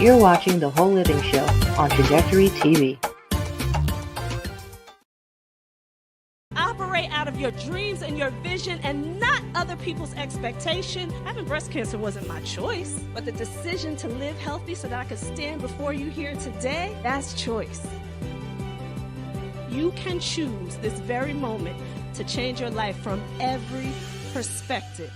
You're watching The Whole Living Show on Trajectory TV. Operate out of your dreams and your vision and not other people's expectation. Having breast cancer wasn't my choice, but the decision to live healthy so that I could stand before you here today, that's choice. You can choose this very moment to change your life from every perspective.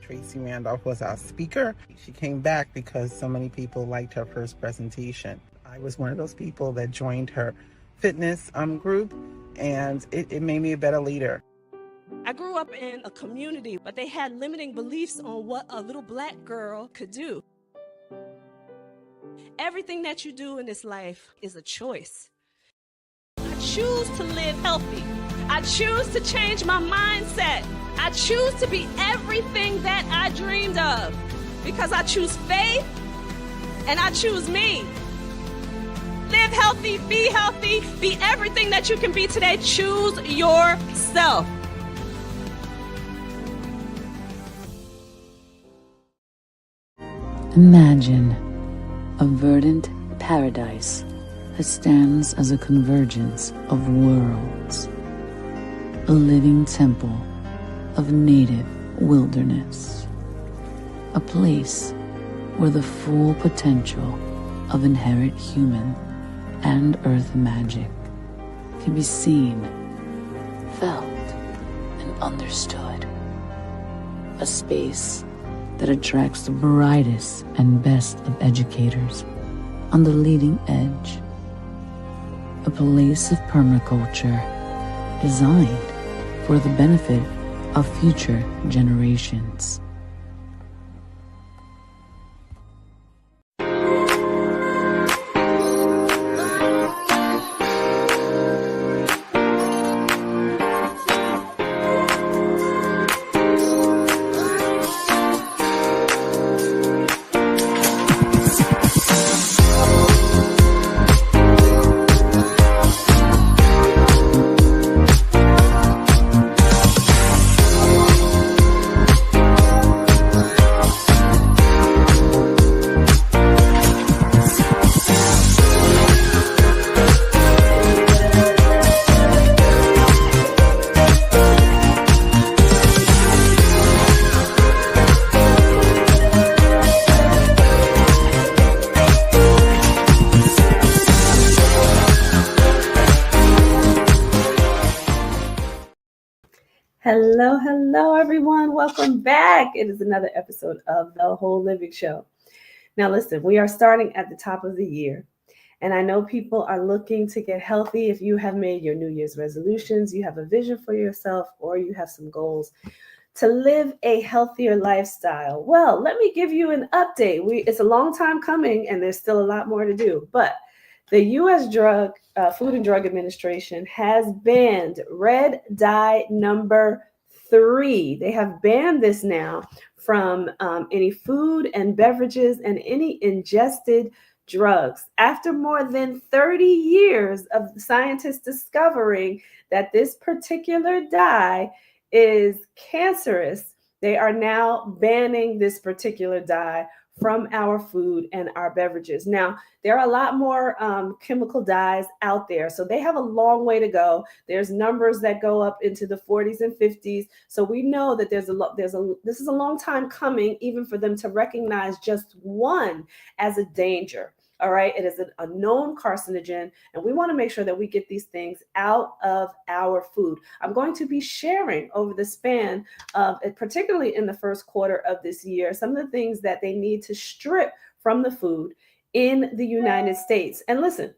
Tracy Randolph was our speaker. She came back because so many people liked her first presentation. I was one of those people that joined her fitness group, and it made me a better leader. I grew up in a community, but they had limiting beliefs on what a little black girl could do. Everything that you do in this life is a choice. I choose to live healthy. I choose to change my mindset. I choose to be everything that I dreamed of because I choose faith and I choose me. Live healthy, be everything that you can be today. Choose yourself. Imagine a verdant paradise that stands as a convergence of worlds, a living temple of native wilderness, a place where the full potential of inherent human and earth magic can be seen, felt, and understood. A space that attracts the brightest and best of educators on the leading edge. A place of permaculture designed for the benefit of future generations. Hello, everyone. Welcome back. It is another episode of The Whole Living Show. Now, listen, we are starting at the top of the year, and I know people are looking to get healthy. If you have made your New Year's resolutions, you have a vision for yourself, or you have some goals to live a healthier lifestyle. Well, let me give you an update. It's a long time coming, and there's still a lot more to do, but the U.S. Food and Drug Administration has banned red dye number 3. They have banned this now from any food and beverages and any ingested drugs. After more than 30 years of scientists discovering that this particular dye is cancerous, they are now banning this particular dye from our food and our beverages. Now, there are a lot more chemical dyes out there, so they have a long way to go. There's numbers that go up into the 40s and 50s, so we know that this is a long time coming, even for them to recognize just one as a danger. All right, it is a known carcinogen, and we want to make sure that we get these things out of our food. I'm going to be sharing over the span of, particularly in the first quarter of this year, some of the things that they need to strip from the food in the United States. And listen,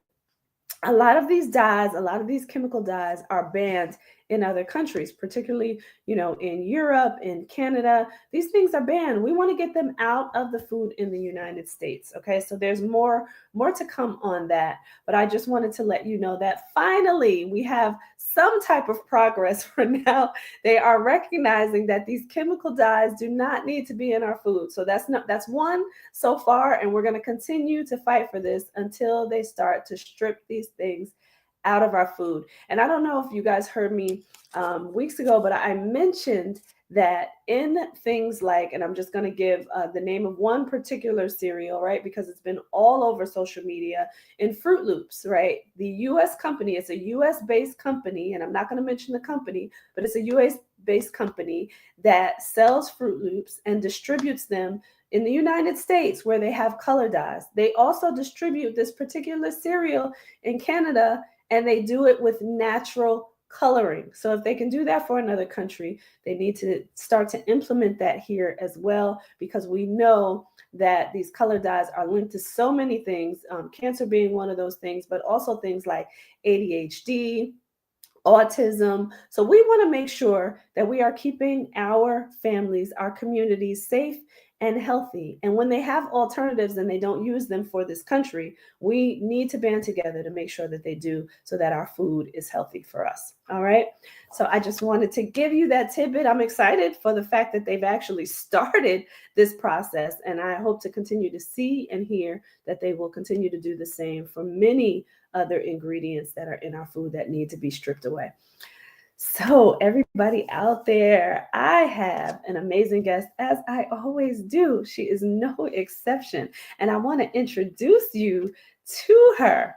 a lot of these dyes, a lot of these chemical dyes are banned in other countries, particularly, in Europe, in Canada. These things are banned. We want to get them out of the food in the United States. Okay, so there's more to come on that. But I just wanted to let you know that finally we have some type of progress for now. They are recognizing that these chemical dyes do not need to be in our food. So that's one so far, and we're going to continue to fight for this until they start to strip these things out of our food. And I don't know if you guys heard me weeks ago, but I mentioned that in things like, and I'm just going to give the name of one particular cereal, right? Because it's been all over social media, in Fruit Loops, right? The US company, it's a US based company, and I'm not going to mention the company, but it's a US based company that sells Fruit Loops and distributes them in the United States, where they have color dyes. They also distribute this particular cereal in Canada, and they do it with natural coloring. So if they can do that for another country, they need to start to implement that here as well, because we know that these color dyes are linked to so many things, cancer being one of those things, but also things like ADHD, autism. So we want to make sure that we are keeping our families, our communities safe and healthy. And when they have alternatives and they don't use them for this country, we need to band together to make sure that they do, so that our food is healthy for us. All right. So I just wanted to give you that tidbit. I'm excited for the fact that they've actually started this process, and I hope to continue to see and hear that they will continue to do the same for many other ingredients that are in our food that need to be stripped away. So everybody out there, I have an amazing guest, as I always do. She is no exception. And I want to introduce you to her.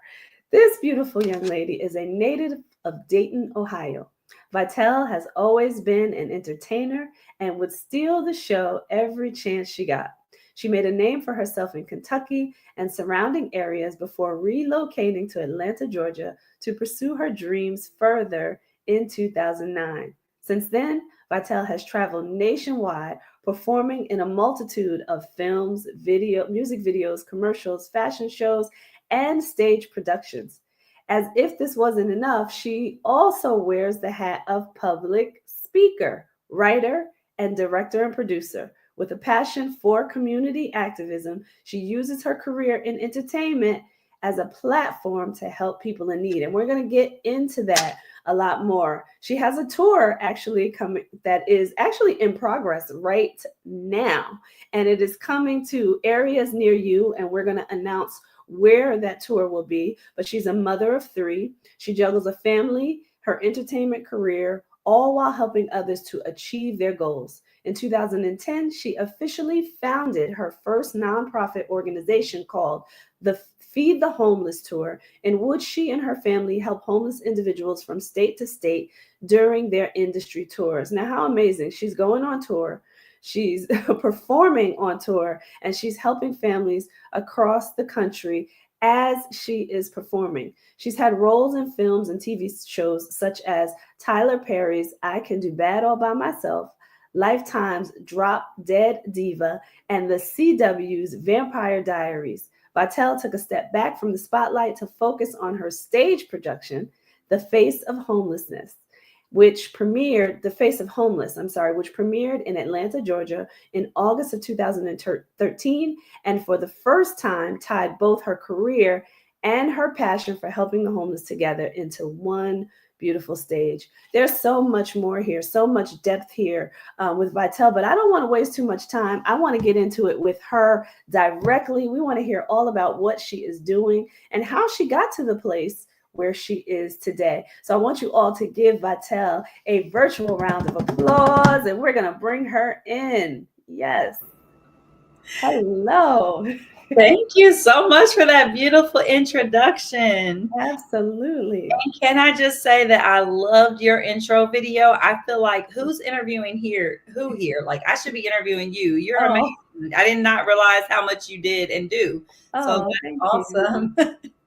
This beautiful young lady is a native of Dayton, Ohio. Vitelle has always been an entertainer and would steal the show every chance she got. She made a name for herself in Kentucky and surrounding areas before relocating to Atlanta, Georgia, to pursue her dreams further in 2009. Since then, Vitelle has traveled nationwide, performing in a multitude of films, music videos, commercials, fashion shows, and stage productions. As if this wasn't enough, she also wears the hat of public speaker, writer, and director and producer. With a passion for community activism, she uses her career in entertainment as a platform to help people in need. And we're going to get into that a lot more. She has a tour actually coming that is actually in progress right now, and it is coming to areas near you, and we're going to announce where that tour will be. But she's a mother of 3. She juggles a family, her entertainment career, all while helping others to achieve their goals. In 2010, she officially founded her first nonprofit organization called the Feed the Homeless Tour, in which she and her family help homeless individuals from state to state during their industry tours. Now, how amazing. She's going on tour, she's performing on tour, and she's helping families across the country as she is performing. She's had roles in films and TV shows such as Tyler Perry's I Can Do Bad All By Myself, Lifetime's Drop Dead Diva, and the CW's Vampire Diaries. Vitelle took a step back from the spotlight to focus on her stage production, The Face of Homeless, which premiered in Atlanta, Georgia in August of 2013, and for the first time tied both her career and her passion for helping the homeless together into one beautiful stage. There's so much more here, so much depth here with Vitelle, but I don't want to waste too much time. I want to get into it with her directly. We want to hear all about what she is doing and how she got to the place where she is today. So I want you all to give Vitelle a virtual round of applause, and we're going to bring her in. Yes. Hello. Thank you so much for that beautiful introduction. Absolutely. And can I just say that I loved your intro video? I feel like who's interviewing here? Who here? Like I should be interviewing you. You're amazing. I did not realize how much you did and do. So that's awesome.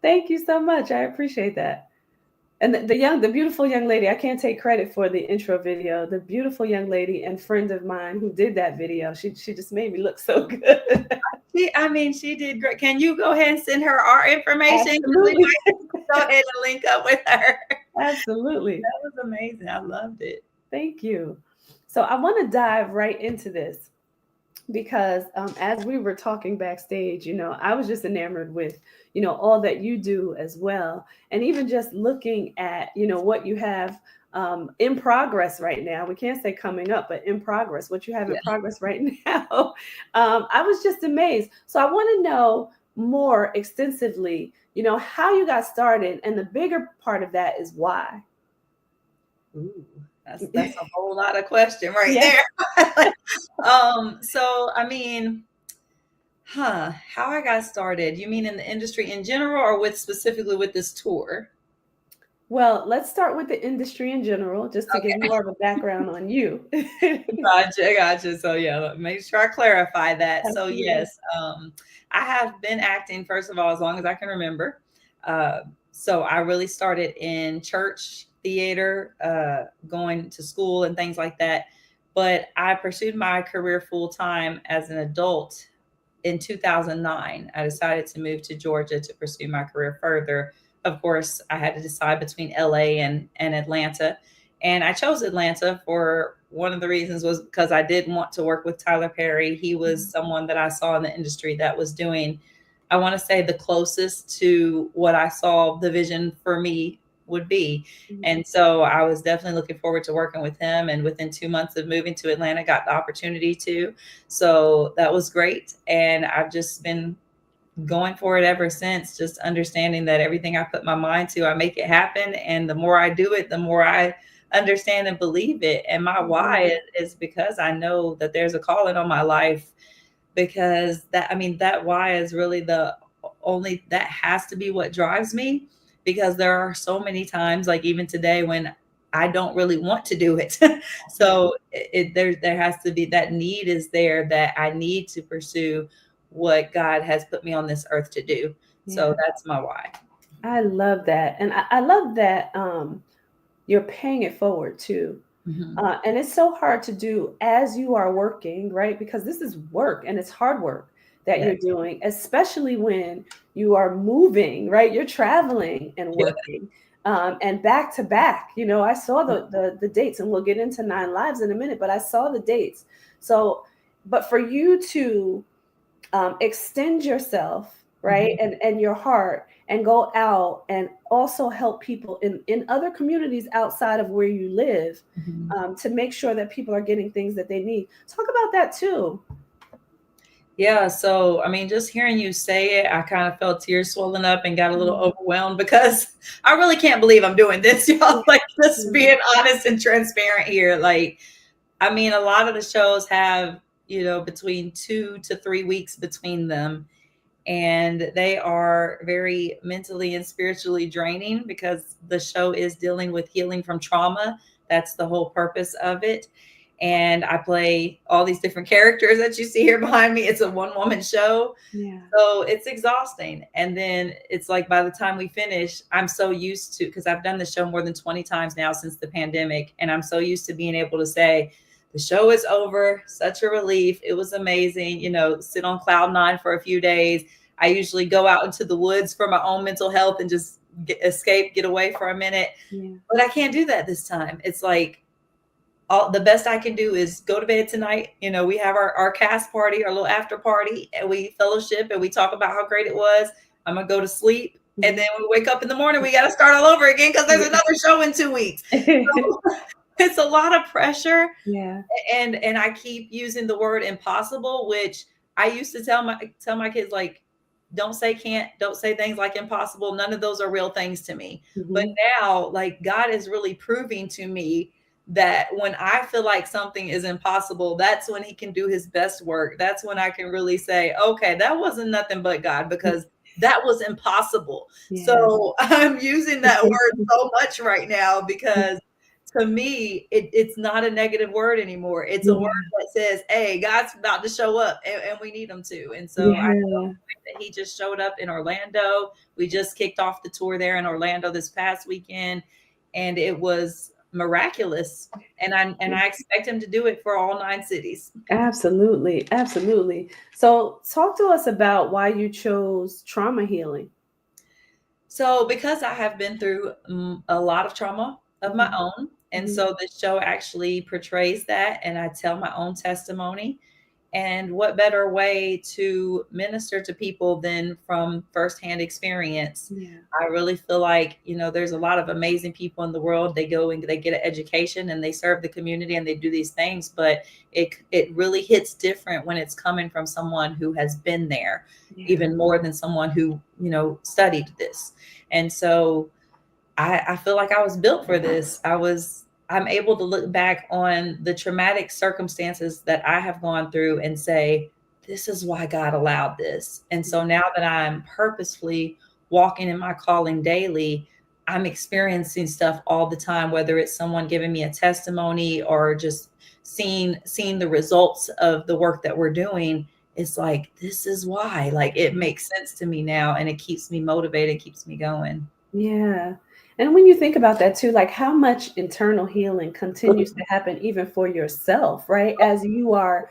Thank you so much. I appreciate that. And the beautiful young lady, I can't take credit for the intro video. The beautiful young lady and friend of mine who did that video, she just made me look so good. She did great. Can you go ahead and send her our information? Absolutely. Go ahead and link up with her. Absolutely. That was amazing. I loved it. Thank you. So I want to dive right into this because as we were talking backstage, I was just enamored with, all that you do as well. And even just looking at, what you have in progress right now. We can't say coming up, but in progress, what you have in progress right now. I was just amazed. So I want to know more extensively, how you got started. And the bigger part of that is why. Ooh, that's a whole lot of question right Yes. there. So I mean, how I got started? You mean in the industry in general, or specifically with this tour? Well, let's start with the industry in general, just to give more of a background on you. Gotcha. So yeah, make sure I clarify that. So Absolutely. yes, I have been acting, first of all, as long as I can remember. So I really started in church theater, going to school and things like that. But I pursued my career full time as an adult in 2009. I decided to move to Georgia to pursue my career further. Of course, I had to decide between LA and Atlanta. And I chose Atlanta for one of the reasons was because I did want to work with Tyler Perry. He was someone that I saw in the industry that was doing, I want to say, the closest to what I saw the vision for me would be. And so I was definitely looking forward to working with him. And within 2 months of moving to Atlanta, got the opportunity to. So that was great. And I've just been going for it ever since, just understanding that everything I put my mind to, I make it happen. And the more I do it, the more I understand and believe it. And my why is because I know that there's a calling on my life, because that why is really that has to be what drives me, because there are so many times, like even today, when I don't really want to do it. So there has to be that need is there, that I need to pursue what God has put me on this earth to do. Yeah. So that's my why. I love that. And I love that you're paying it forward too. And it's so hard to do as you are working, right? Because this is work, and it's hard work that you're doing, especially when you are moving, right? You're traveling and working. And back to back, I saw the dates, and we'll get into 9 Lives in a minute, but I saw the dates. So, but for you to extend yourself, right, and your heart, and go out and also help people in other communities outside of where you live, to make sure that people are getting things that they need. Talk about that too. Yeah. So, I mean, just hearing you say it, I kind of felt tears swelling up and got a little overwhelmed, because I really can't believe I'm doing this, y'all. Like, just being honest and transparent here. Like, I mean, a lot of the shows have, between 2 to 3 weeks between them. And they are very mentally and spiritually draining, because the show is dealing with healing from trauma. That's the whole purpose of it. And I play all these different characters that you see here behind me. It's a one-woman show. Yeah. So it's exhausting. And then it's like, by the time we finish, I'm so used to, because I've done the show more than 20 times now since the pandemic. And I'm so used to being able to say, the show is over. Such a relief. It was amazing. Sit on cloud 9 for a few days. I usually go out into the woods for my own mental health and just get away for a minute. Yeah. But I can't do that this time. It's like, the best I can do is go to bed tonight. We have our cast party, our little after party, and we fellowship and we talk about how great it was. I'm going to go to sleep. And then when we wake up in the morning, we got to start all over again, because there's another show in 2 weeks. So, it's a lot of pressure. Yeah. And I keep using the word impossible, which I used to tell my kids, like, don't say can't, don't say things like impossible. None of those are real things to me. But now, like, God is really proving to me that when I feel like something is impossible, that's when he can do his best work. That's when I can really say, okay, that wasn't nothing but God, because that was impossible. Yeah. So I'm using that word so much right now, because to me, it's not a negative word anymore. It's a word that says, hey, God's about to show up, and we need him to. And so I know that he just showed up in Orlando. We just kicked off the tour there in Orlando this past weekend, and it was miraculous. And I expect him to do it for all 9 cities. Absolutely. Absolutely. So talk to us about why you chose trauma healing. So because I have been through a lot of trauma of my own. And so the show actually portrays that, and I tell my own testimony. And what better way to minister to people than from firsthand experience? Yeah. I really feel like, there's a lot of amazing people in the world. They go and they get an education and they serve the community and they do these things, but it really hits different when it's coming from someone who has been there, even more than someone who, studied this. And so I feel like I was built for this. I'm able to look back on the traumatic circumstances that I have gone through and say, this is why God allowed this. And so now that I'm purposefully walking in my calling daily, I'm experiencing stuff all the time, whether it's someone giving me a testimony or just seeing the results of the work that we're doing. It's like, this is why, like, it makes sense to me now, and it keeps me motivated, keeps me going. Yeah. And when you think about that too, like how much internal healing continues to happen even for yourself, right? As you are,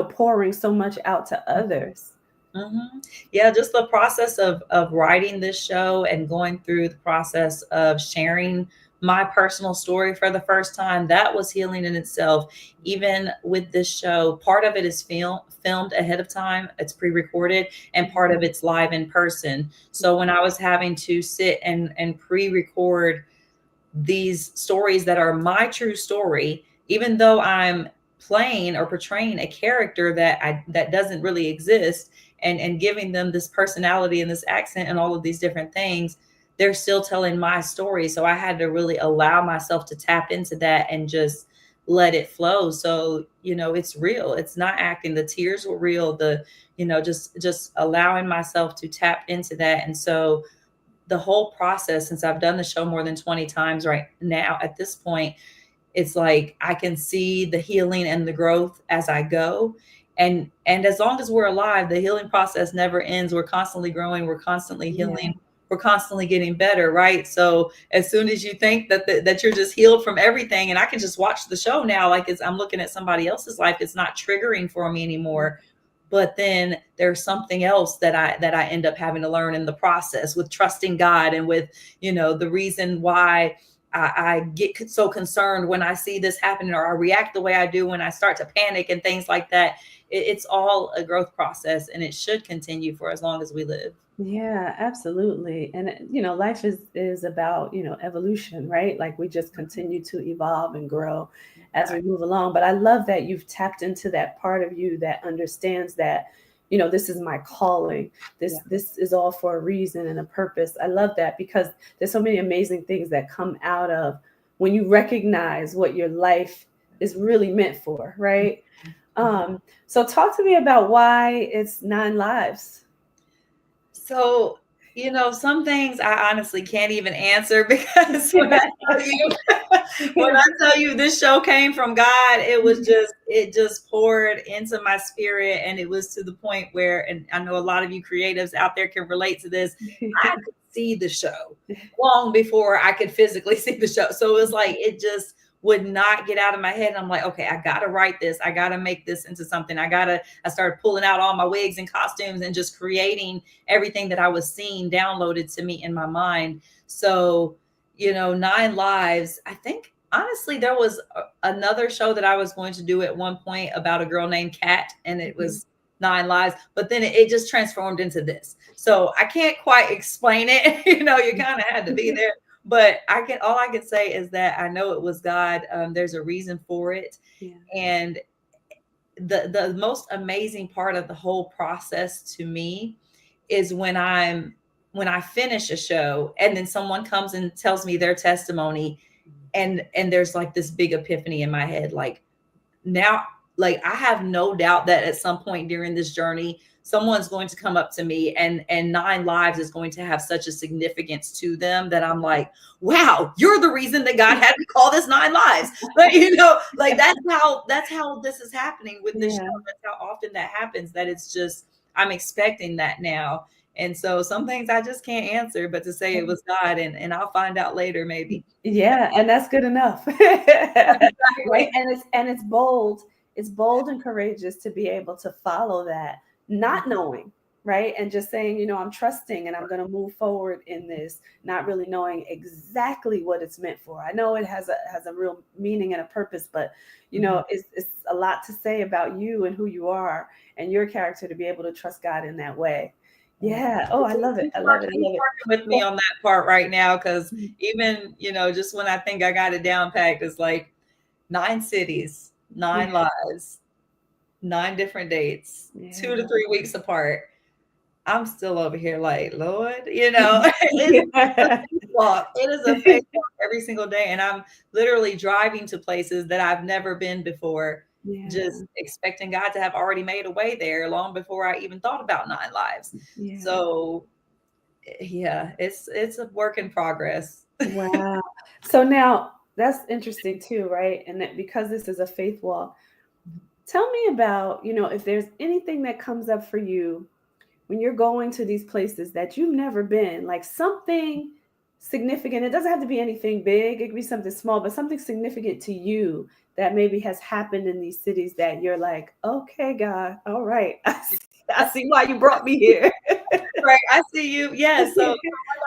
pouring so much out to others. Mm-hmm. Yeah, just the process of writing this show and going through the process of sharing my personal story for the first time, that was healing in itself. Even with this show, part of it is filmed ahead of time, it's pre-recorded, and part of it's live in person. So when I was having to sit and pre-record these stories that are my true story, even though I'm playing or portraying a character that doesn't really exist, and giving them this personality and this accent and all of these different things, they're still telling my story. So I had to really allow myself to tap into that and just let it flow. So, it's real. It's not acting. The tears were real. Just allowing myself to tap into that. And so the whole process, since I've done the show more than 20 times right now, at this point, it's like I can see the healing and the growth as I go. And as long as we're alive, the healing process never ends. We're constantly growing. We're constantly healing. Yeah. We're constantly getting better, right? So as soon as you think that you're just healed from everything, and I can just watch the show now, like I'm looking at somebody else's life, it's not triggering for me anymore. But then there's something else that I end up having to learn in the process, with trusting God, and with, the reason why I get so concerned when I see this happening, or I react the way I do when I start to panic and things like that. It's all a growth process, and it should continue for as long as we live. Yeah, absolutely. And life is about, evolution, right? Like we just continue to evolve and grow as we move along. But I love that you've tapped into that part of you that understands that, this is my calling. This is all for a reason and a purpose. I love that, because there's so many amazing things that come out of when you recognize what your life is really meant for, right? So talk to me about why it's 9 lives. So, some things I honestly can't even answer, because when I tell you this show came from God, it just poured into my spirit. And it was to the point where, and I know a lot of you creatives out there can relate to this, I could see the show long before I could physically see the show. So it was like, it just would not get out of my head. And I'm like, okay, I got to write this. I got to make this into something. I started pulling out all my wigs and costumes and just creating everything that I was seeing downloaded to me in my mind. So, 9 lives, I think, honestly, there was another show that I was going to do at one point about a girl named Kat, and it was 9 lives, but then it just transformed into this. So I can't quite explain it. You kind of had to be there. But all I can say is that I know it was God. There's a reason for it. Yeah. And the most amazing part of the whole process to me is when I finish a show and then someone comes and tells me their testimony, and there's like this big epiphany in my head. Like, now, like, I have no doubt that at some point during this journey, someone's going to come up to me, and 9 lives is going to have such a significance to them that I'm like, wow, you're the reason that God had to call this 9 lives. But like that's how this is happening with this show. That's how often that happens, that it's just, I'm expecting that now. And so some things I just can't answer, but to say it was God, and I'll find out later, maybe. Yeah. And that's good enough. Right. And it's bold. It's bold and courageous to be able to follow that, not knowing, right? And just saying, I'm trusting and I'm going to move forward in this, not really knowing exactly what it's meant for. I know it has a real meaning and a purpose, but it's a lot to say about you and who you are and your character to be able to trust God in that way. Yeah. Oh, I love it. I love it. I love it. Working with me on that part right now, because even, just when I think I got it down packed, it's like 9 cities, 9 lives, 9 different dates, 2 to 3 weeks apart. I'm still over here like, Lord, it's a walk. It is a faith walk every single day. And I'm literally driving to places that I've never been before, just expecting God to have already made a way there long before I even thought about 9 lives. Yeah. So yeah, it's a work in progress. Wow. So now that's interesting too, right? And that because this is a faith walk, tell me about, if there's anything that comes up for you when you're going to these places that you've never been, like something significant. It doesn't have to be anything big. It could be something small, but something significant to you that maybe has happened in these cities that you're like, okay, God, all right. I see why you brought me here. Right. I see you. Yeah. So like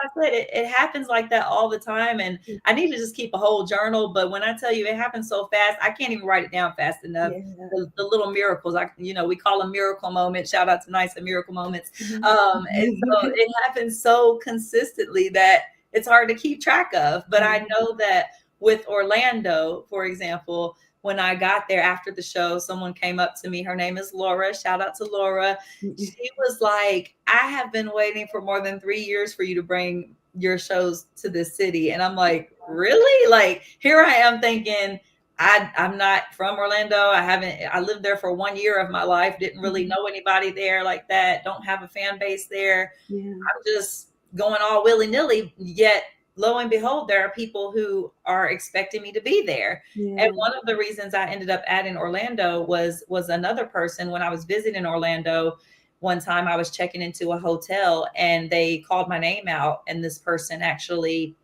I said, it happens like that all the time. And I need to just keep a whole journal. But when I tell you it happens so fast, I can't even write it down fast enough. Yeah. The little miracles, we call them miracle moments. Shout out to Nice and Miracle Moments. And so it happens so consistently that it's hard to keep track of. But I know that with Orlando, for example, when I got there after the show, someone came up to me. Her name is Laura. Shout out to Laura. She was like, I have been waiting for more than 3 years for you to bring your shows to this city. And I'm like, really? Like, here I am thinking, I'm not from Orlando. I lived there for 1 year of my life. Didn't really know anybody there like that. Don't have a fan base there. Yeah. I'm just going all willy-nilly, yet lo and behold, there are people who are expecting me to be there. Yeah. And one of the reasons I ended up adding Orlando was another person. When I was visiting Orlando, one time I was checking into a hotel and they called my name out, and this person actually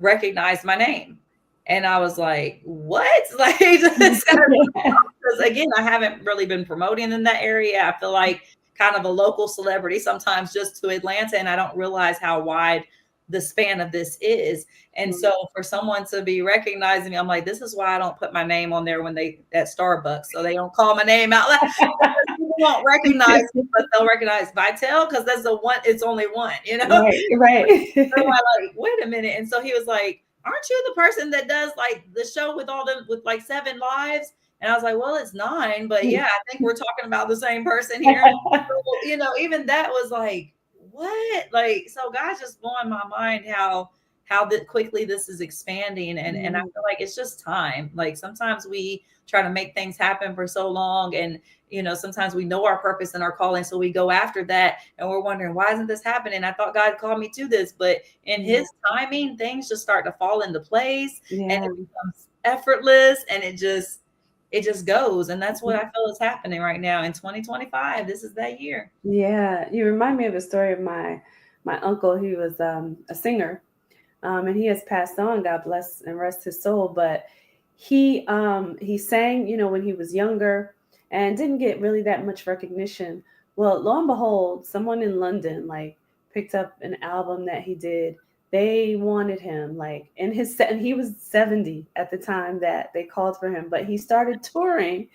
recognized my name. And I was like, what? Like, because again, I haven't really been promoting in that area. I feel like kind of a local celebrity sometimes just to Atlanta, and I don't realize how wide the span of this is. And so for someone to be recognizing me, I'm like, this is why I don't put my name on there when they at Starbucks, so they don't call my name out loud. People won't recognize me, but they'll recognize Vitelle because that's the one. It's only one, Right. So I'm like, wait a minute. And so he was like, aren't you the person that does like the show with like 7 lives? And I was like, well, it's 9, but yeah, I think we're talking about the same person here. So, even that was like, what? Like, so God's just blowing my mind how quickly this is expanding. And I feel like it's just time. Like sometimes we try to make things happen for so long, and sometimes we know our purpose and our calling, so we go after that and we're wondering, why isn't this happening? I thought God called me to this, but in his timing, things just start to fall into place and it becomes effortless, and it just goes. And that's what I feel is happening right now in 2025. This is that year. Yeah. You remind me of a story of my uncle. He was a singer, and he has passed on, God bless and rest his soul. But he sang, when he was younger and didn't get really that much recognition. Well, lo and behold, someone in London picked up an album that he did. They wanted him and he was 70 at the time that they called for him, but he started touring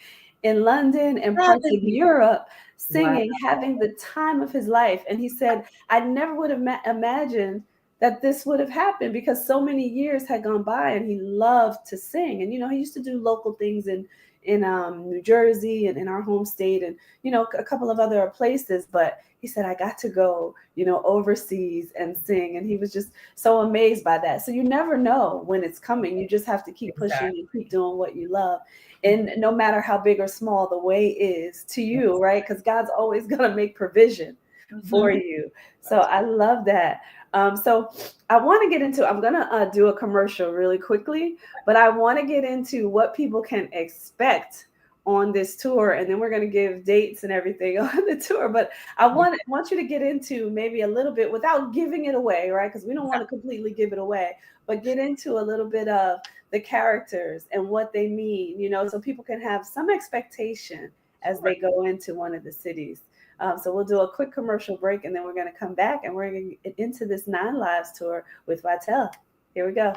in London and parts of Europe, singing, having the time of his life. And he said, I never would have imagined that this would have happened, because so many years had gone by and he loved to sing. And, he used to do local things in New Jersey and in our home state and, a couple of other places. But he said, I got to go, overseas and sing. And he was just so amazed by that. So you never know when it's coming. You just have to keep pushing and keep doing what you love. And no matter how big or small the way is to you, right? Because God's always going to make provision for you. So I love that. So I want to get into, I'm going to do a commercial really quickly, but I want to get into what people can expect on this tour. And then we're going to give dates and everything on the tour. But I want you to get into maybe a little bit without giving it away, right? Because we don't want to completely give it away, but get into a little bit of the characters and what they mean, so people can have some expectation as they go into one of the cities. So we'll do a quick commercial break, and then we're going to come back, and we're going to get into this 9 Lives tour with Vitelle. Here we go.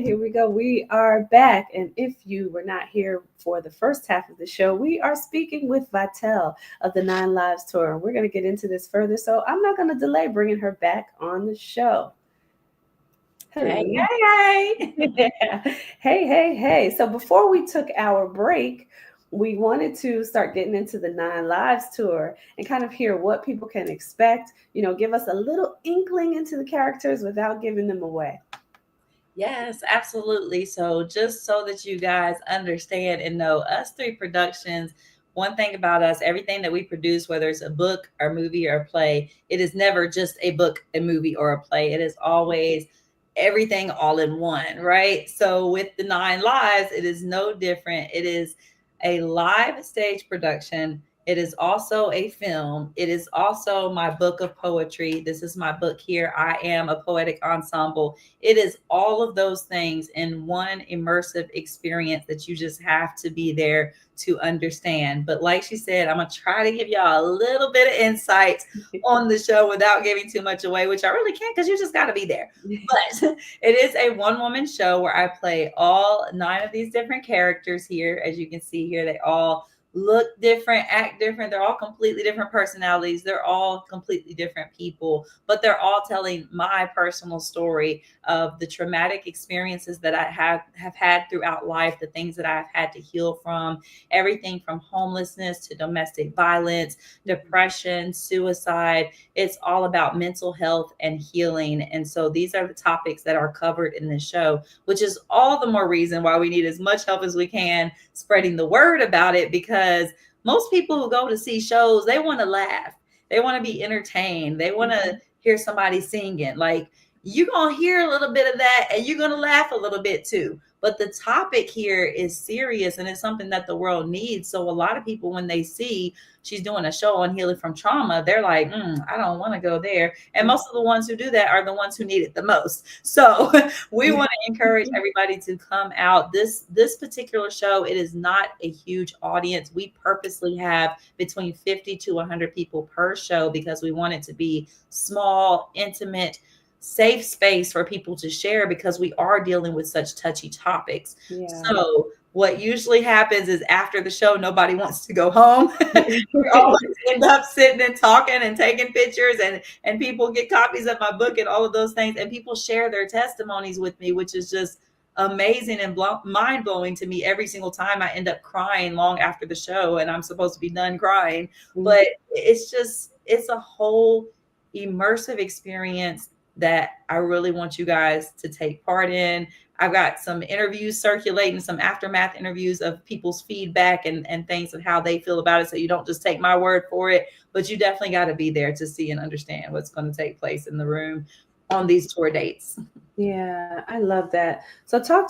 Here we go. We are back. And if you were not here for the first half of the show, we are speaking with Vitelle of the 9 Lives Tour. We're going to get into this further, so I'm not going to delay bringing her back on the show. Hey, hey, hey. Hey. So before we took our break, we wanted to start getting into the 9 Lives Tour and kind of hear what people can expect, give us a little inkling into the characters without giving them away. Yes, absolutely. So just so that you guys understand and know, Us 3 Productions, one thing about us, everything that we produce, whether it's a book or movie or a play, it is never just a book, a movie, or a play. It is always everything all in one, right? So with the 9 Lives, it is no different. It is a live stage production. It is also a film. It is also my book of poetry. This is my book here. I Am a Poetic Ensemble. It is all of those things in one immersive experience that you just have to be there to understand. But like she said, I'm going to try to give y'all a little bit of insight on the show without giving too much away, which I really can't because you just got to be there. But it is a one-woman show where I play all 9 of these different characters here. As you can see here, they all look different, act different. They're all completely different personalities. They're all completely different people, but they're all telling my personal story of the traumatic experiences that I have had throughout life, the things that I've had to heal from, everything from homelessness to domestic violence, depression, suicide. It's all about mental health and healing. And so these are the topics that are covered in this show, which is all the more reason why we need as much help as we can spreading the word about it, because most people who go to see shows, they want to laugh. They want to be entertained. They want to hear somebody singing. Like, you're going to hear a little bit of that and you're going to laugh a little bit too. But the topic here is serious and it's something that the world needs. So a lot of people, when they see she's doing a show on healing from trauma, they're like, I don't want to go there. And most of the ones who do that are the ones who need it the most. So we want to encourage everybody to come out. This particular show, it is not a huge audience. We purposely have between 50 to 100 people per show because we want it to be small, intimate, safe space for people to share because we are dealing with such touchy topics. Yeah. So what usually happens is after the show, nobody wants to go home. We always end up sitting and talking and taking pictures, and people get copies of my book and all of those things. And people share their testimonies with me, which is just amazing and mind blowing to me every single time. I end up crying long after the show, and I'm supposed to be done crying. But it's a whole immersive experience that I really want you guys to take part in. I've got some interviews circulating, some aftermath interviews of people's feedback and things of how they feel about it. So you don't just take my word for it, but you definitely got to be there to see and understand what's going to take place in the room on these tour dates. Yeah, I love that. So talk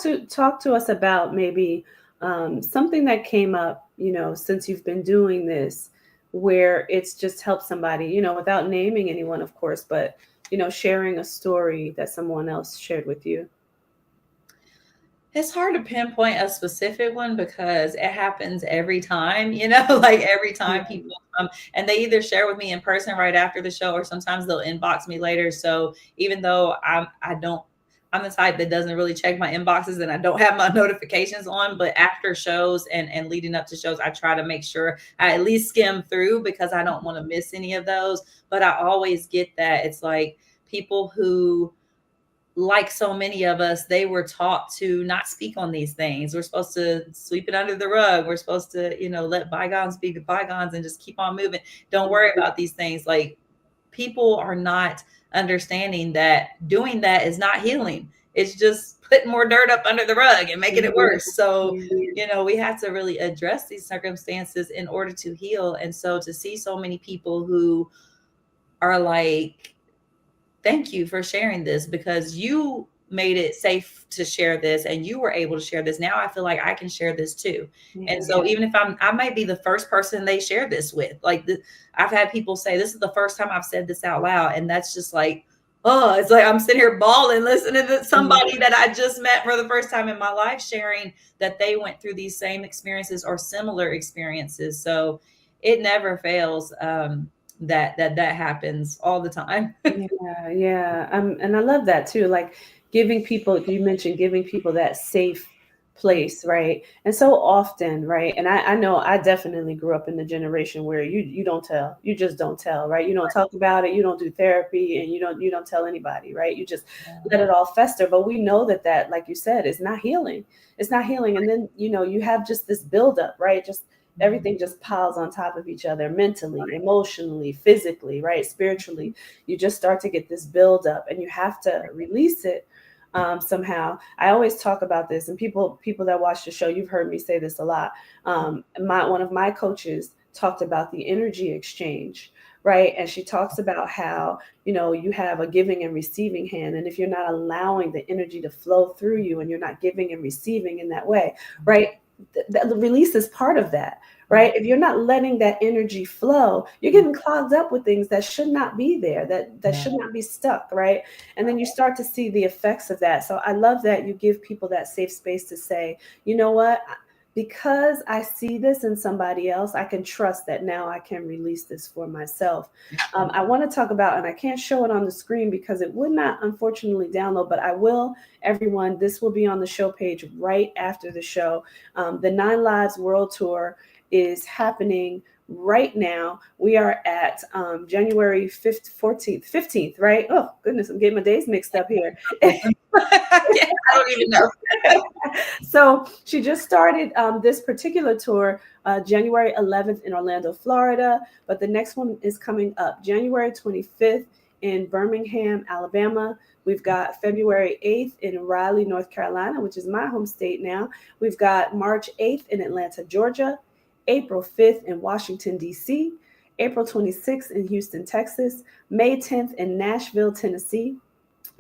to us about maybe something that came up, since you've been doing this, where it's just helped somebody, without naming anyone, of course, but sharing a story that someone else shared with you. It's hard to pinpoint a specific one because it happens every time, like every time people come and they either share with me in person right after the show, or sometimes they'll inbox me later. So even though I'm the type that doesn't really check my inboxes and I don't have my notifications on, but after shows and leading up to shows, I try to make sure I at least skim through because I don't want to miss any of those. But I always get that it's like people who, like so many of us, they were taught to not speak on these things. We're supposed to sweep it under the rug. We're supposed to, let bygones be bygones and just keep on moving. Don't worry about these things. Like, people are not understanding that doing that is not healing. It's just putting more dirt up under the rug and making it worse. So, we have to really address these circumstances in order to heal. And so to see so many people who are like, thank you for sharing this because you made it safe to share this and you were able to share this. Now I feel like I can share this too. And so even if I might be the first person they share this with, like I've had people say, this is the first time I've said this out loud. And that's just like, oh, it's like I'm sitting here bawling, listening to somebody that I just met for the first time in my life, sharing that they went through these same experiences or similar experiences. So it never fails. That happens all the time. Yeah. And I love that too. Like you mentioned giving people that safe place, right? And so often, right? And I know I definitely grew up in the generation where you don't tell, you just don't tell, right? You don't talk about it, you don't do therapy, and you don't tell anybody, right? You just let it all fester. But we know that, like you said, is not healing. It's not healing. And then, you have just this buildup, right? Just everything just piles on top of each other, mentally, emotionally, physically, right? Spiritually. You just start to get this buildup and you have to release it somehow. I always talk about this, and people that watch the show, you've heard me say this a lot. One of my coaches talked about the energy exchange, right? And she talks about how, you have a giving and receiving hand. And if you're not allowing the energy to flow through you and you're not giving and receiving in that way, right? The release is part of that, right? If you're not letting that energy flow, you're getting clogged up with things that should not be there, that should not be stuck, right? And then you start to see the effects of that. So I love that you give people that safe space to say, you know what? Because I see this in somebody else, I can trust that now I can release this for myself. I want to talk about, and I can't show it on the screen because it would not, unfortunately, download, but I will, everyone, this will be on the show page right after the show. The 9 Lives World Tour is happening right now. We are at January 15th, right? Oh, goodness, I'm getting my days mixed up here. I don't even know. So she just started this particular tour January 11th in Orlando, Florida. But the next one is coming up January 25th in Birmingham, Alabama. We've got February 8th in Raleigh, North Carolina, which is my home state now. We've got March 8th in Atlanta, Georgia. April 5th in Washington, D.C. April 26th in Houston, Texas. May 10th in Nashville, Tennessee.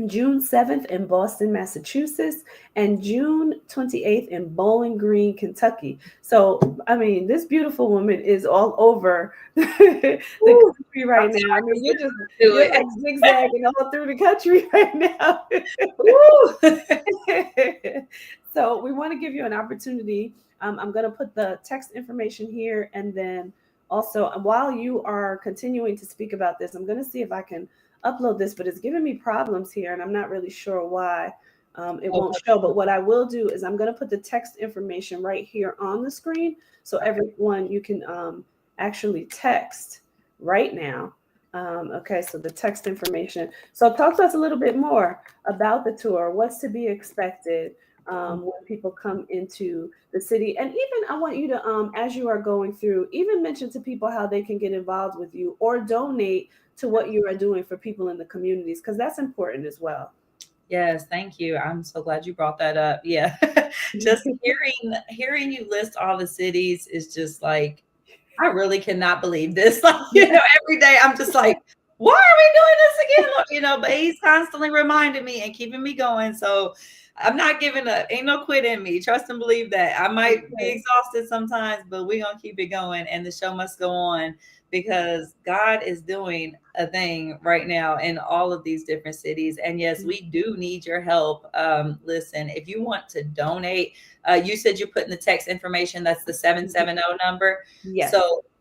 June 7th in Boston, Massachusetts, and June 28th in Bowling Green, Kentucky. So, I mean, this beautiful woman is all over the country right now. I mean, you're like zigzagging all through the country right now. So we want to give you an opportunity. I'm going to put the text information here, and then also while you are continuing to speak about this, I'm going to see if I can upload this, but it's giving me problems here, and I'm not really sure why it won't show. But what I will do is I'm going to put the text information right here on the screen, so everyone, you can actually text right now. Okay, so the text information. So talk to us a little bit more about the tour, what's to be expected, when people come into the city. And even I want you to, as you are going through, even mention to people how they can get involved with you or donate to what you are doing for people in the communities, because that's important as well. Yes, thank you. I'm so glad you brought that up. Yeah. Just hearing you list all the cities is just like, I really cannot believe this. Like, every day I'm just like, why are we doing this again? But he's constantly reminding me and keeping me going. So I'm not giving up. Ain't no quit in me. Trust and believe that. I might be exhausted sometimes, but we're going to keep it going and the show must go on, because God is doing a thing right now in all of these different cities. And yes, we do need your help. Listen, if you want to donate, you said you put in the text information. That's the 770 number. Yes.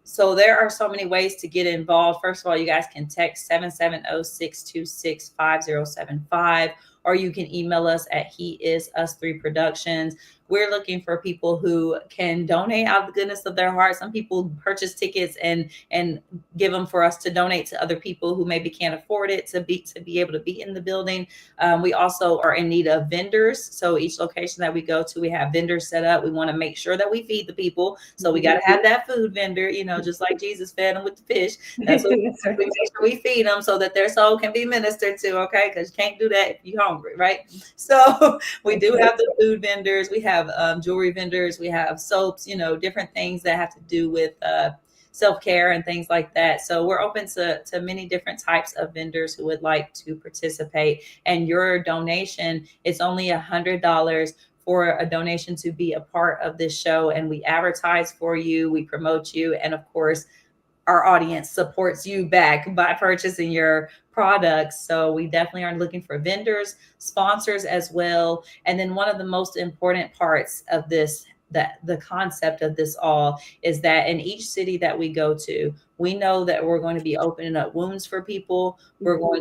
So there are so many ways to get involved. First of all, you guys can text 770-626-5075, or you can email us at HeIsUs3Productions. We're looking for people who can donate out of the goodness of their heart. Some people purchase tickets and give them for us to donate to other people who maybe can't afford it to be able to be in the building. We also are in need of vendors. So each location that we go to, we have vendors set up. We want to make sure that we feed the people. So we got to have that food vendor, just like Jesus fed them with the fish. That's what we make sure we feed them so that their soul can be ministered to. Okay. Because you can't do that if you're hungry, right? So we do have the food vendors. We have jewelry vendors. We have soaps, different things that have to do with self-care and things like that. So we're open to many different types of vendors who would like to participate. And your donation is only $100 for a donation to be a part of this show. And we advertise for you, we promote you, and of course, our audience supports you back by purchasing your products. So we definitely are looking for vendors, sponsors as well. And then one of the most important parts of this, that the concept of this all, is that in each city that we go to, we know that we're going to be opening up wounds for people.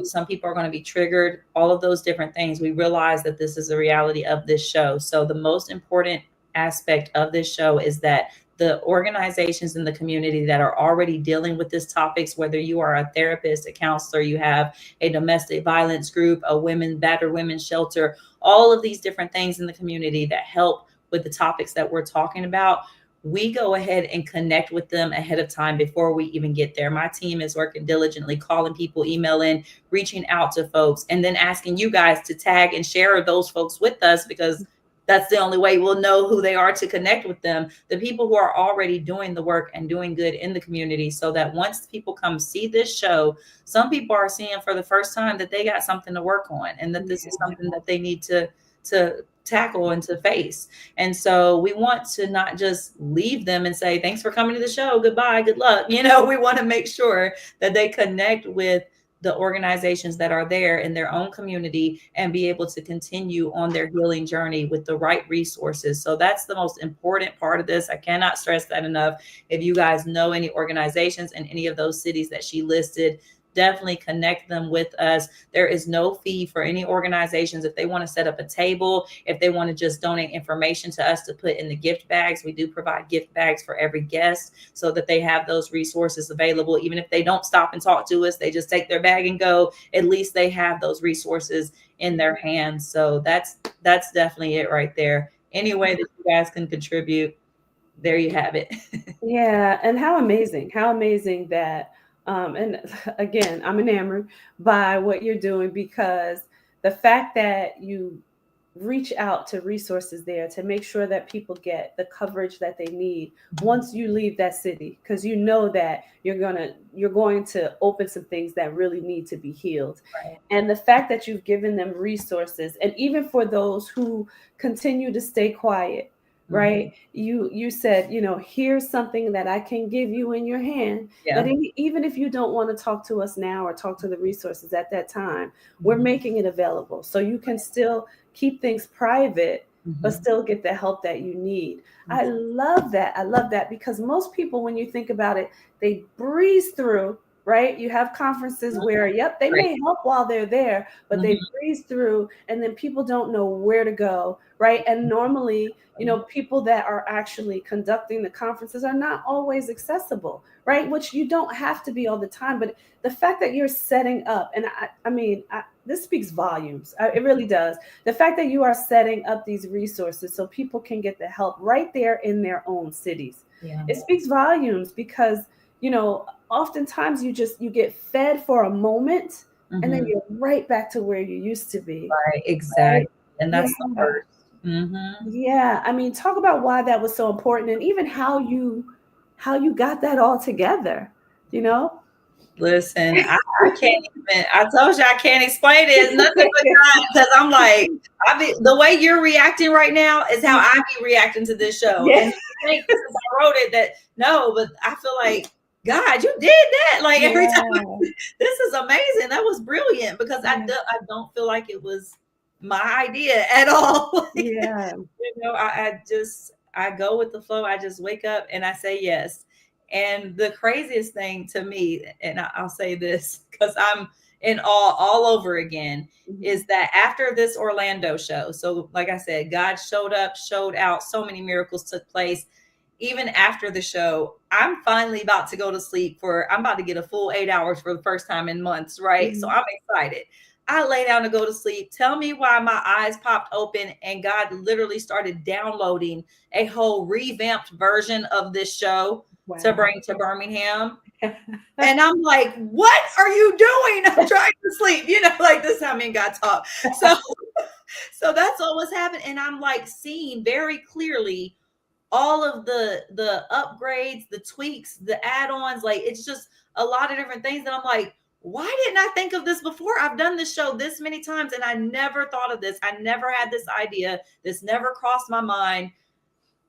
Some people are going to be triggered, all of those different things. We realize that this is a reality of this show. So the most important aspect of this show is that the organizations in the community that are already dealing with these topics, whether you are a therapist, a counselor, you have a domestic violence group, a battered women shelter, all of these different things in the community that help with the topics that we're talking about, we go ahead and connect with them ahead of time before we even get there. My team is working diligently, calling people, emailing, reaching out to folks, and then asking you guys to tag and share those folks with us, because that's the only way we'll know who they are, to connect with them, the people who are already doing the work and doing good in the community, so that once people come see this show, some people are seeing for the first time that they got something to work on, and that this is something that they need to tackle and to face. And so we want to not just leave them and say, thanks for coming to the show, goodbye, good luck. We want to make sure that they connect with the organizations that are there in their own community and be able to continue on their healing journey with the right resources. So that's the most important part of this. I cannot stress that enough. If you guys know any organizations in any of those cities that she listed, definitely connect them with us. There is no fee for any organizations. If they want to set up a table, if they want to just donate information to us to put in the gift bags, we do provide gift bags for every guest so that they have those resources available. Even if they don't stop and talk to us, they just take their bag and go, at least they have those resources in their hands. So that's definitely it right there. Any way that you guys can contribute, there you have it. Yeah. And how amazing that, and again, I'm enamored by what you're doing, because the fact that you reach out to resources there to make sure that people get the coverage that they need once you leave that city, because you know that you're going to open some things that really need to be healed. Right. And the fact that you've given them resources, and even for those who continue to stay quiet, right? You said, here's something that I can give you in your hand. Yeah. But even if you don't want to talk to us now or talk to the resources at that time, we're making it available. So you can still keep things private, but still get the help that you need. I love that. Because most people, when you think about it, they breeze through right? You have conferences where, yep, they may help while they're there, but they breeze through, and then people don't know where to go, right? And normally, you know, people that are actually conducting the conferences are not always accessible, right? Which you don't have to be all the time, but the fact that you're setting up, and I mean, this speaks volumes. It really does. The fact that you are setting up these resources so people can get the help right there in their own cities. Yeah. It speaks volumes because, you know, oftentimes you get fed for a moment and then you're right back to where you used to be. Right, exactly. Right? And that's the first. Yeah. I mean, talk about why that was so important and even how you got that all together, you know? Listen, I can't even, I told you I can't explain it. It's nothing but God, because I'm like, the way you're reacting right now is how I be reacting to this show. Yeah. And I think since I wrote it that, no, but I feel like, God, you did that. Like every time, this is amazing. That was brilliant because I don't feel like it was my idea at all. Like, you know, I go with the flow. I just wake up and I say yes. And the craziest thing to me, and I'll say this because I'm in awe all over again, is that after this Orlando show, so like I said, God showed up, showed out, so many miracles took place. Even after the show, I'm finally about to go to sleep I'm about to get a full 8 hours for the first time in months, right? So I'm excited. I lay down to go to sleep. Tell me why my eyes popped open and God literally started downloading a whole revamped version of this show to bring to Birmingham. And I'm like, what are you doing? I'm trying to sleep. You know, like this is how me and God talk. So that's what was happening. And I'm like seeing very clearly all of the upgrades, the tweaks, the add-ons. Like it's just a lot of different things that I'm like, why didn't I think of this before? I've done this show this many times and I never thought of this. I never had this idea. This never crossed my mind.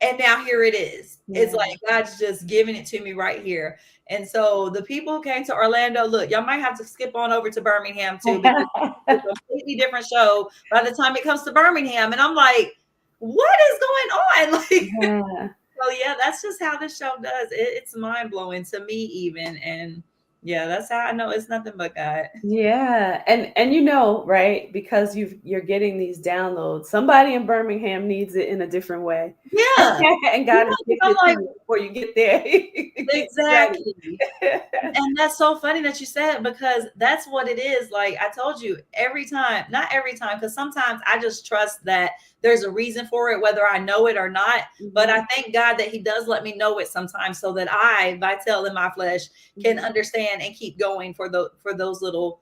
And now here it is. It's like God's just giving it to me right here. And so the people who came to Orlando, look, y'all might have to skip on over to Birmingham too, because it's a completely different show by the time it comes to Birmingham. And I'm like, what is going on? Like, so yeah, that's just how this show does. It's mind blowing to me even. And yeah, that's how I know it's nothing but God. Yeah. And you know, right, because you're getting these downloads, somebody in Birmingham needs it in a different way. Yeah. And God is giving it to you before you get there. Exactly. And that's so funny that you said it, because that's what it is. Like I told you, not every time, because sometimes I just trust that there's a reason for it, whether I know it or not. But I thank God that he does let me know it sometimes so that I, Vitelle in my flesh, can understand and keep going for those little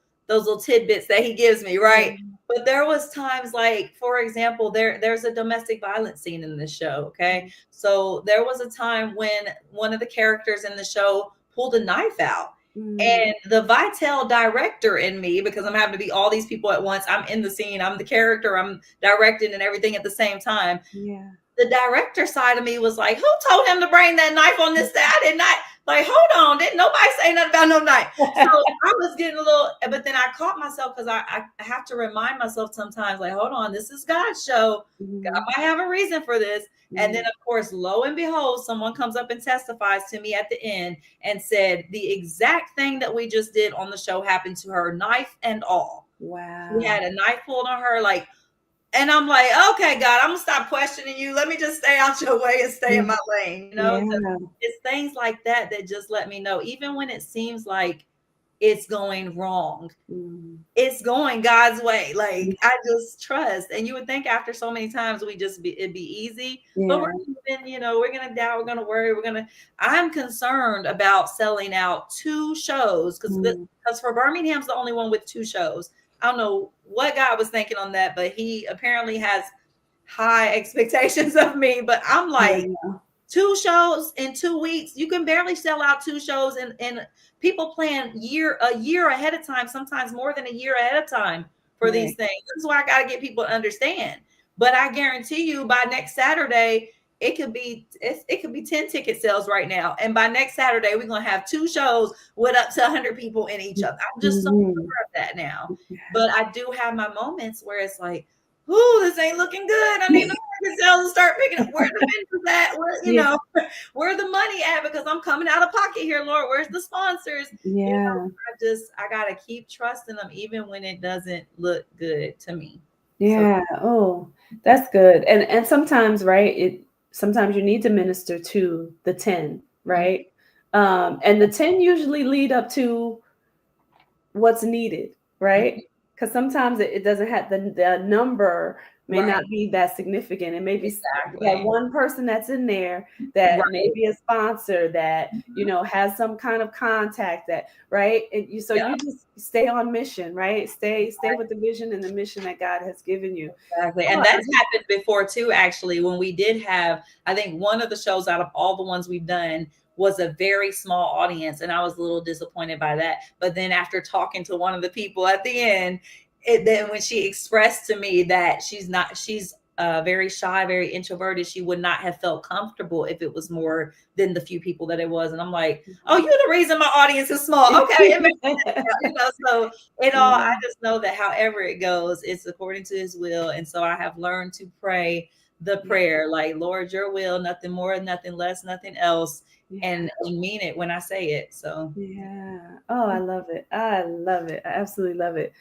tidbits that he gives me, right? But there was times, like, for example, there's a domestic violence scene in this show, okay? So there was a time when one of the characters in the show pulled a knife out. And the Vitelle director in me, because I'm having to be all these people at once, I'm in the scene, I'm the character, I'm directing and everything at the same time. Yeah. The director side of me was like, who told him to bring that knife on this day? I did not. Like, hold on, didn't nobody say nothing about no knife? So I was getting a little, but then I caught myself because I have to remind myself sometimes, like, hold on, this is God's show. God might have a reason for this. And then, of course, lo and behold, someone comes up and testifies to me at the end and said the exact thing that we just did on the show happened to her, knife and all. Wow. We had a knife pulled on her, like, and I'm like, okay, God, I'm gonna stop questioning you. Let me just stay out your way and stay in my lane. You know, it's things like that that just let me know, even when it seems like it's going wrong, it's going God's way. Like I just trust. And you would think after so many times it'd be easy, but we're gonna doubt, we're gonna worry, I'm concerned about selling out 2 shows because for Birmingham's the only one with 2 shows. I don't know what God was thinking on that, but he apparently has high expectations of me. But I'm like, 2 shows in 2 weeks, you can barely sell out 2 shows, and people plan a year ahead of time, sometimes more than a year ahead of time for these things. This is why I got to get people to understand. But I guarantee you, by next Saturday, it could be 10 ticket sales right now, and by next Saturday we're gonna have 2 shows with up to 100 people in each other. I'm just so sure of that now. But I do have my moments where it's like, ooh, this ain't looking good. I need the market sales to start picking up. Where the vendors at? Where, you know, where the money at? Because I'm coming out of pocket here, Lord. Where's the sponsors? Yeah. You know, I gotta keep trusting them even when it doesn't look good to me. Yeah. So, oh, that's good. And sometimes, right, sometimes you need to minister to the 10, right? Mm-hmm. And the 10 usually lead up to what's needed, right? Because sometimes it doesn't have the number may not be that significant. It may be that one person that's in there that may be a sponsor that, you know, has some kind of contact that, right? And you just stay on mission, right? Stay with the vision and the mission that God has given you. Exactly. And that's happened before too, actually, when we did have, I think one of the shows out of all the ones we've done was a very small audience. And I was a little disappointed by that. But then after talking to one of the people at the end, then when she expressed to me that she's very shy, very introverted, she would not have felt comfortable if it was more than the few people that it was. And I'm like, oh, you're the reason my audience is small. Okay. You know, so I just know that however it goes, it's according to his will. And so I have learned to pray the prayer, like, Lord, your will, nothing more, nothing less, nothing else. And mean it when I say it. So oh, I love it. I absolutely love it.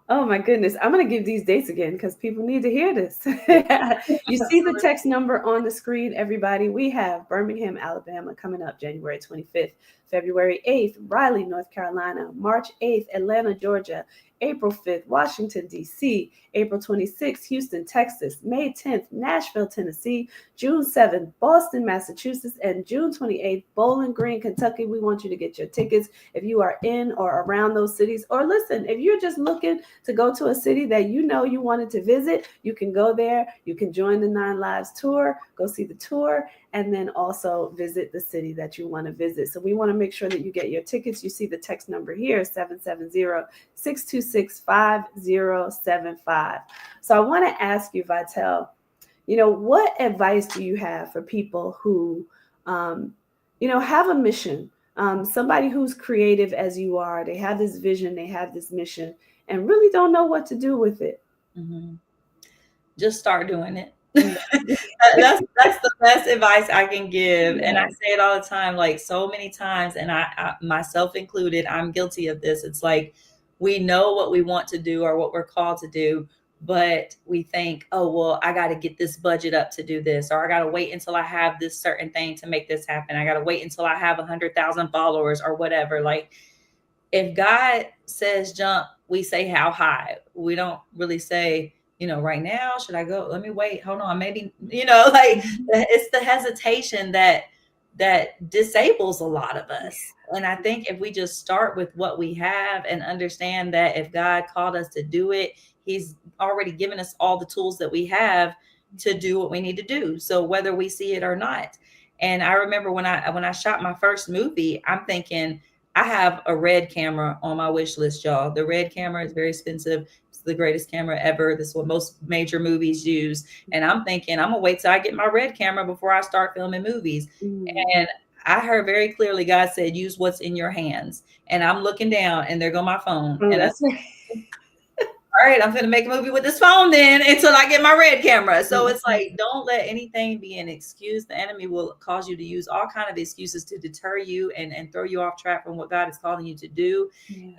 Oh my goodness. I'm going to give these dates again because people need to hear this. You see the text number on the screen, everybody. We have Birmingham, Alabama coming up January 25th, February 8th, Raleigh, North Carolina, March 8th, Atlanta, Georgia, April 5th, Washington, D.C., April 26th, Houston, Texas, May 10th, Nashville, Tennessee, June 7th, Boston, Massachusetts, and June 28th, Bowling Green, Kentucky. We want you to get your tickets if you are in or around those cities. Or listen, if you're just looking to go to a city that you know you wanted to visit, you can go there. You can join the 9 Lives tour, go see the tour, and then also visit the city that you want to visit. So we want to make sure that you get your tickets. You see the text number here, 770-626-5075. So I want to ask you, Vitelle, you know, what advice do you have for people who, you know, have a mission? Somebody who's creative as you are, they have this vision, they have this mission, and really don't know what to do with it. Just start doing it. That's the best advice I can give. And I say it all the time, like so many times, and I myself included, I'm guilty of this. It's like, we know what we want to do or what we're called to do, but we think, oh, well, I got to get this budget up to do this, or I got to wait until I have this certain thing to make this happen. I got to wait until I have 100,000 followers or whatever. Like, if God says jump, we say how high. We don't really say, you know, right now, should I go? Let me wait. Hold on. Maybe, you know, like it's the hesitation that disables a lot of us. And I think if we just start with what we have and understand that if God called us to do it, he's already given us all the tools that we have to do what we need to do. So whether we see it or not. And I remember when I shot my first movie, I'm thinking, I have a Red camera on my wish list, y'all. The Red camera is very expensive. It's the greatest camera ever. This is what most major movies use. And I'm thinking, I'm gonna wait till I get my Red camera before I start filming movies. And I heard very clearly God said, use what's in your hands. And I'm looking down and there go my phone. And that's all right, I'm going to make a movie with this phone then until I get my Red camera. So it's like, don't let anything be an excuse. The enemy will cause you to use all kinds of excuses to deter you and throw you off track from what God is calling you to do.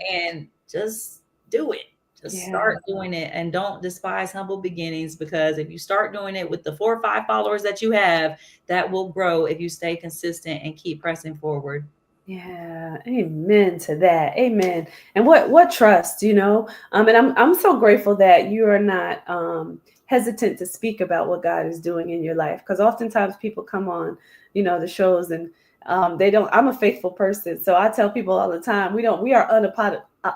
And just do it. Just start doing it, and don't despise humble beginnings, because if you start doing it with the 4 or 5 followers that you have, that will grow if you stay consistent and keep pressing forward. Yeah, amen to that. Amen. And what trust, you know? And I'm so grateful that you are not hesitant to speak about what God is doing in your life, because oftentimes people come on, you know, the shows and they don't. I'm a faithful person, so I tell people all the time, we are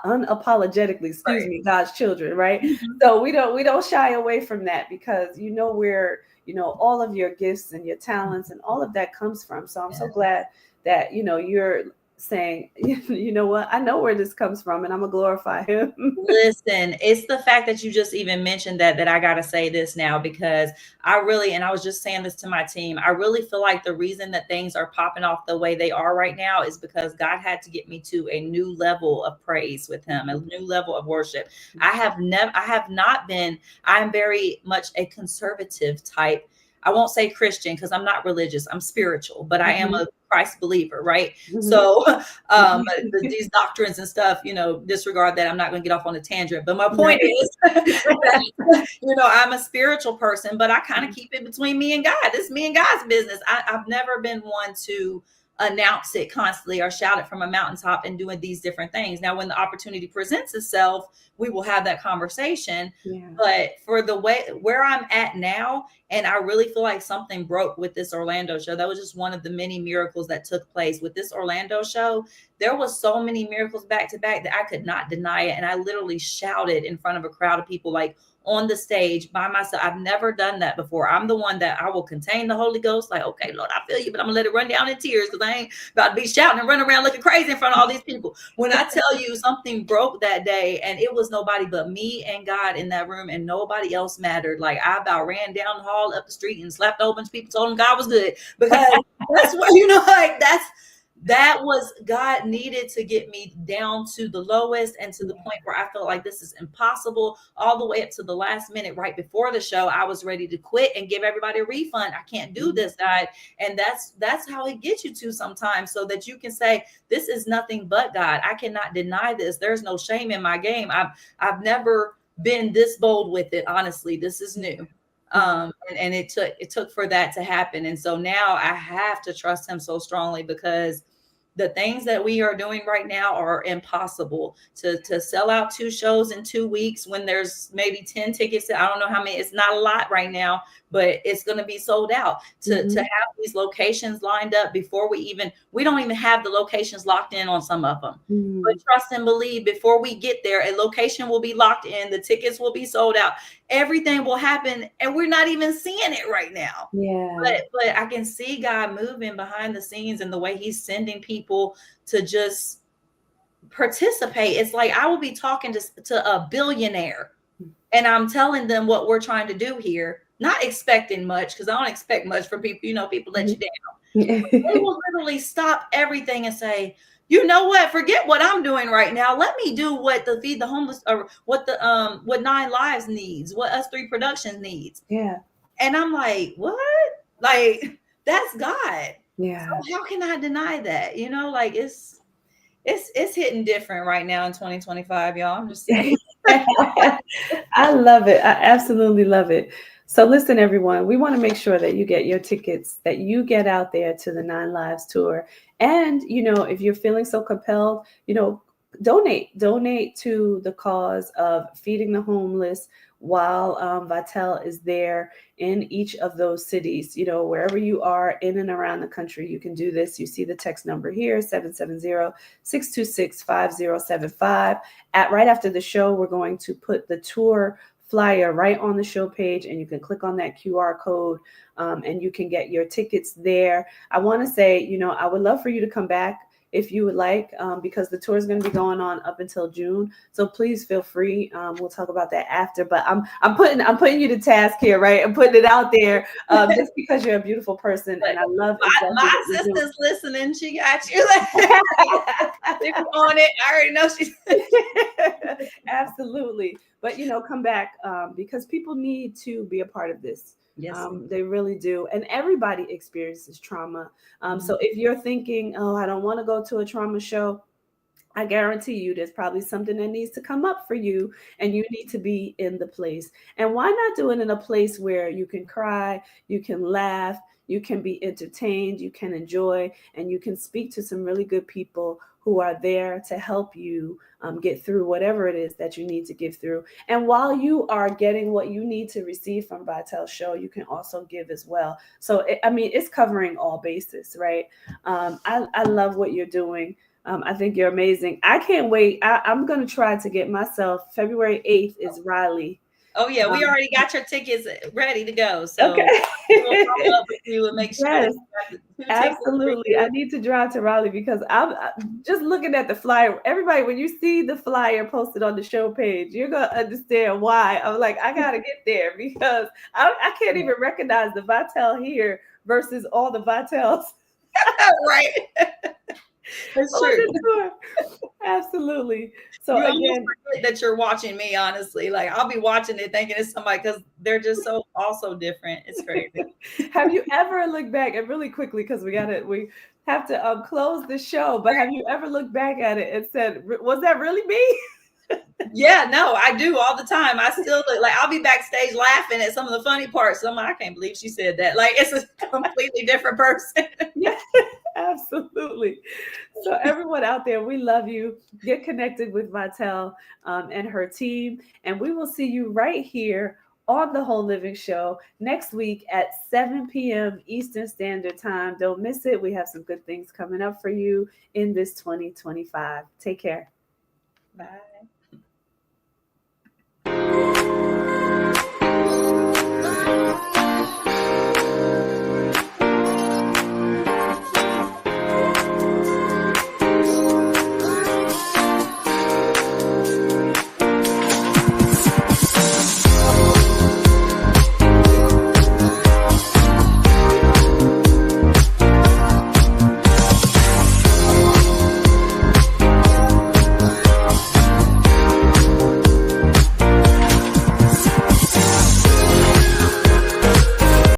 unapologetically, God's children, right? So we don't shy away from that, because you know where, you know, all of your gifts and your talents and all of that comes from. So I'm so glad that, you know, you're saying, you know what, I know where this comes from and I'm gonna glorify him. Listen, it's the fact that you just even mentioned that I got to say this now, because I really, and I was just saying this to my team, I really feel like the reason that things are popping off the way they are right now is because God had to get me to a new level of praise with him, a new level of worship. I have not been, I'm very much a conservative type. I won't say Christian because I'm not religious. I'm spiritual, but I am a Christ believer, right? So these doctrines and stuff, disregard that. I'm not going to get off on a tangent, but my point is that, I'm a spiritual person, but I kind of keep it between me and God. This is me and God's business. I've never been one to announce it constantly or shout it from a mountaintop and doing these different things. Now, when the opportunity presents itself, we will have that conversation. But for the way where I'm at now, and I really feel like something broke with this Orlando show. That was just one of the many miracles that took place with this Orlando show. There was so many miracles back to back that I could not deny it. And I literally shouted in front of a crowd of people, like on the stage by myself. I've never done that before. I'm the one that I will contain the Holy Ghost. Like, okay, Lord, I feel you, but I'm gonna let it run down in tears because I ain't about to be shouting and running around looking crazy in front of all these people. When I tell you something broke that day, and it was nobody but me and God in that room, and nobody else mattered. Like, I about ran down the hall, up the street, and slapped a whole bunch of people, told them God was good, because that's what, that was God needed to get me down to the lowest and to the point where I felt like this is impossible, all the way up to the last minute right before the show. I was ready to quit and give everybody a refund. I can't do this, God. And that's how he gets you to sometimes, so that you can say, this is nothing but God. I cannot deny this. There's no shame in my game. I've never been this bold with it. Honestly, this is new. And it took for that to happen. And so now I have to trust him so strongly, because the things that we are doing right now are impossible. To sell out 2 shows in 2 weeks when there's maybe 10 tickets. I don't know how many, it's not a lot right now, but it's going to be sold out. To have these locations lined up before we don't even have the locations locked in on some of them. But trust and believe, before we get there, a location will be locked in, the tickets will be sold out, everything will happen, and we're not even seeing it right now. But I can see God moving behind the scenes, and the way he's sending people to just participate. It's like I will be talking to a billionaire, and I'm telling them what we're trying to do here, not expecting much, because I don't expect much from people. People let you down. They will literally stop everything and say, you know what? Forget what I'm doing right now. Let me do what the Feed the Homeless, or what 9 Lives needs, what Us 3 Productions needs. And I'm like, what? Like, that's God. So how can I deny that? Like, it's hitting different right now in 2025, y'all. I'm just saying. I love it. I absolutely love it. So listen, everyone, we want to make sure that you get your tickets, that you get out there to the 9 Lives tour. And, if you're feeling so compelled, donate to the cause of feeding the homeless, while Vitelle is there in each of those cities. Wherever you are in and around the country, you can do this. You see the text number here, 770-626-5075. Right after the show, we're going to put the tour flyer right on the show page, and you can click on that QR code, and you can get your tickets there. I want to say, I would love for you to come back if you would like, because the tour is going to be going on up until June. So please feel free. We'll talk about that after. But I'm putting you to task here, right? I'm putting it out there, just because you're a beautiful person, and I love my sister's listening. She got you. If you on it, I already know she's absolutely. But come back, because people need to be a part of this. Yes, they really do. And everybody experiences trauma. So if you're thinking, oh, I don't want to go to a trauma show, I guarantee you there's probably something that needs to come up for you, and you need to be in the place. And why not do it in a place where you can cry, you can laugh, you can be entertained, you can enjoy, and you can speak to some really good people who are there to help you get through whatever it is that you need to get through. And while you are getting what you need to receive from Vitelle's show, you can also give as well. So, it's covering all bases, right? I love what you're doing. I think you're amazing. I can't wait. I'm going to try to get myself, February 8th is Raleigh. Oh yeah, we already got your tickets ready to go. So Okay. we'll follow up with you and make sure Yes, that you got the 2 tickets for absolutely. I you. need to drive to Raleigh because I'm just looking at the flyer. Everybody, when you see the flyer posted on the show page, you're gonna understand why. I'm like, I gotta get there because I can't even recognize the Vitelle here versus all the Vitelles Right. That's on true. the tour. Absolutely. So You almost again, forget that you're watching me, honestly. Like I'll be watching it thinking it's somebody because they're just so also different. It's crazy. have you ever looked back and really quickly because we have to close the show, but have you ever looked back at it and said, was that really me? Yeah, no, I do all the time. I still look like I'll be backstage laughing at some of the funny parts. I'm like, I can't believe she said that. Like it's a completely different person. Yeah, absolutely. So everyone out there, we love you. Get connected with Vitelle and her team, and we will see you right here on the Whole Living Show next week at 7 p.m. Eastern Standard Time. Don't miss it. We have some good things coming up for you in this 2025. Take care. Bye.